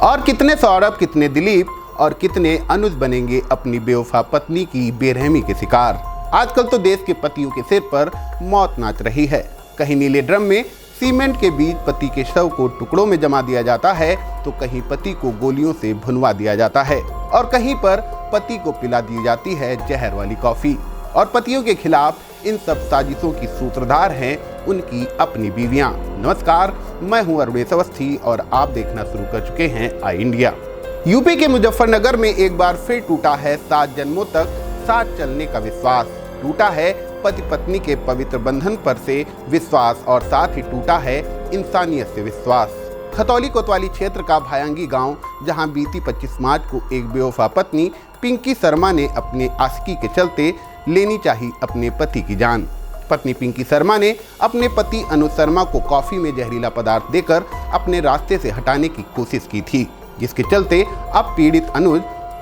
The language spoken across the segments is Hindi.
और कितने सौरभ, कितने दिलीप और कितने अनुज बनेंगे अपनी बेवफा पत्नी की बेरहमी के शिकार। आजकल तो देश के पतियों के सिर पर मौत नाच रही है। कहीं नीले ड्रम में सीमेंट के बीच पति के शव को टुकड़ों में जमा दिया जाता है, तो कहीं पति को गोलियों से भुनवा दिया जाता है और कहीं पर पति को पिला दी जाती है जहर वाली कॉफी। और पतियों के खिलाफ इन सब साजिशों की सूत्रधार हैं उनकी अपनी बीवियां। नमस्कार, मैं हूं अरुणेश अवस्थी और आप देखना शुरू कर चुके हैं आई इंडिया। यूपी के मुजफ्फरनगर में एक बार फिर टूटा है 7 जन्मों तक साथ चलने का विश्वास। टूटा है पति पत्नी के पवित्र बंधन पर से विश्वास और साथ ही टूटा है इंसानियत से विश्वास। खतौली कोतवाली क्षेत्र का भायंगी गांव, जहां बीती 25 मार्च को एक बेवफा पत्नी पिंकी शर्मा ने अपने आशिकी के चलते लेनी चाही अपने पति की जान। पत्नी पिंकी शर्मा ने अपने पति अनुज शर्मा को कॉफी में जहरीला पदार्थ देकर अपने रास्ते से हटाने की कोशिश की थी, जिसके चलते अब पीड़ित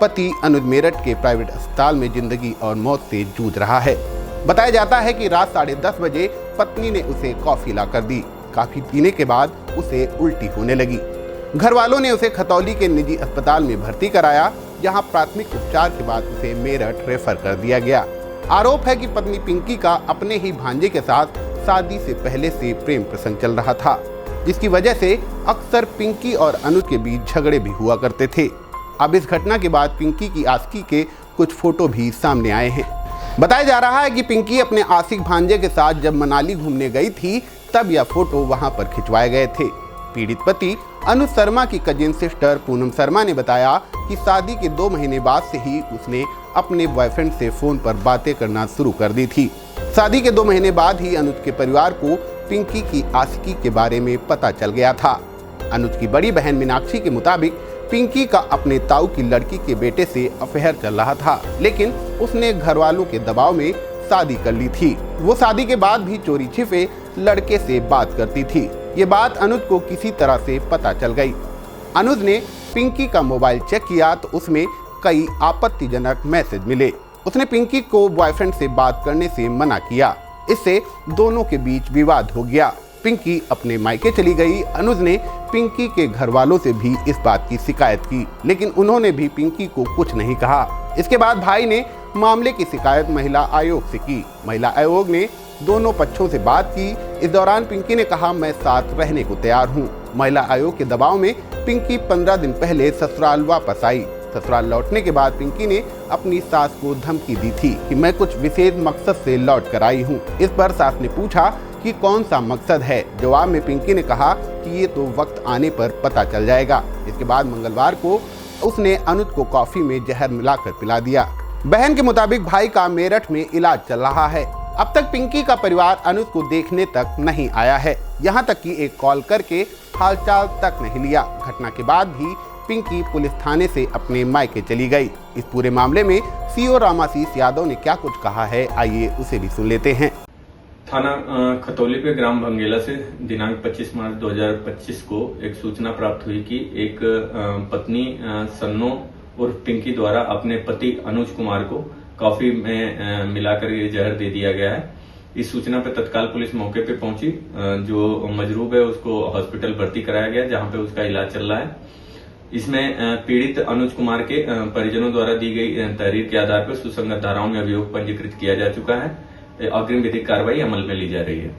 पति अनुज मेरठ के प्राइवेट अस्पताल में जिंदगी और मौत से जूझ रहा है। बताया जाता है कि रात 10:30 बजे पत्नी ने उसे कॉफी लाकर दी। कॉफी पीने के बाद उसे उल्टी होने लगी। घर वालों ने उसे खतौली के निजी अस्पताल में भर्ती कराया, जहां प्राथमिक उपचार के बाद उसे मेरठ रेफर कर दिया गया। आरोप है कि पत्नी पिंकी का अपने ही भांजे के साथ शादी से पहले से प्रेम प्रसंग चल रहा था, जिसकी वजह से अक्सर पिंकी और अनुज के बीच झगड़े भी हुआ करते थे। अब इस घटना के बाद पिंकी की आशिकी के कुछ फोटो भी सामने आए हैं। बताया जा रहा है कि पिंकी अपने आशिक भांजे के साथ जब मनाली घूमने गई थी, तब यह फोटो वहां पर खिंचवाए गए थे। पीड़ित पति अनुज शर्मा की कजिन सिस्टर पूनम शर्मा ने बताया कि शादी के 2 महीने बाद से ही उसने अपने बॉयफ्रेंड से फोन पर बातें करना शुरू कर दी थी। शादी के 2 महीने बाद ही अनुज के परिवार को पिंकी की आशिकी के बारे में पता चल गया था। अनुज की बड़ी बहन मीनाक्षी के मुताबिक पिंकी का अपने ताऊ की लड़की के बेटे से अफेयर चल रहा था, लेकिन उसने घर वालों के दबाव में शादी कर ली थी। वो शादी के बाद भी चोरी छिपे लड़के से बात करती थी। ये बात अनुज को किसी तरह से पता चल गई। अनुज ने पिंकी का मोबाइल चेक किया तो उसमें कई आपत्तिजनक मैसेज मिले। उसने पिंकी को बॉयफ्रेंड से बात करने से मना किया। इससे दोनों के बीच विवाद हो गया। पिंकी अपने मायके चली गई। अनुज ने पिंकी के घर वालों से भी इस बात की शिकायत की, लेकिन उन्होंने भी पिंकी को कुछ नहीं कहा। इसके बाद भाई ने मामले की शिकायत महिला आयोग से की। महिला आयोग ने दोनों पक्षों से बात की। इस दौरान पिंकी ने कहा, मैं साथ रहने को तैयार हूँ। महिला आयोग के दबाव में पिंकी 15 दिन पहले ससुराल वापस आई। ससुराल लौटने के बाद पिंकी ने अपनी सास को धमकी दी थी कि मैं कुछ विशेष मकसद से लौट कर आई हूँ। इस पर सास ने पूछा कि कौन सा मकसद है। जवाब में पिंकी ने कहा कि ये तो वक्त आने पर पता चल जाएगा। इसके बाद मंगलवार को उसने अनुज को कॉफी में जहर मिलाकर पिला दिया। बहन के मुताबिक भाई का मेरठ में इलाज चल रहा है। अब तक पिंकी का परिवार अनुज को देखने तक नहीं आया है, यहाँ तक कि एक कॉल करके हालचाल तक नहीं लिया। घटना के बाद भी पिंकी पुलिस थाने से अपने मायके चली गई। इस पूरे मामले में सीओ रामाशीष यादव ने क्या कुछ कहा है, आइए उसे भी सुन लेते हैं। थाना खतौली पे ग्राम भंगेला से दिनांक 25 मार्च 2025 को एक सूचना प्राप्त हुई कि एक पत्नी सन्नो उर्फ पिंकी द्वारा अपने पति अनुज कुमार को कॉफी में मिलाकर ये जहर दे दिया गया है। इस सूचना पे तत्काल पुलिस मौके पे पहुंची। जो मजरूब है उसको हॉस्पिटल भर्ती कराया गया, जहां पे उसका इलाज चल रहा है। इसमें पीड़ित अनुज कुमार के परिजनों द्वारा दी गई तहरीर के आधार पर सुसंगत धाराओं में अभियोग पंजीकृत किया जा चुका है। अग्रिम विधिक कार्रवाई अमल में ली जा रही है।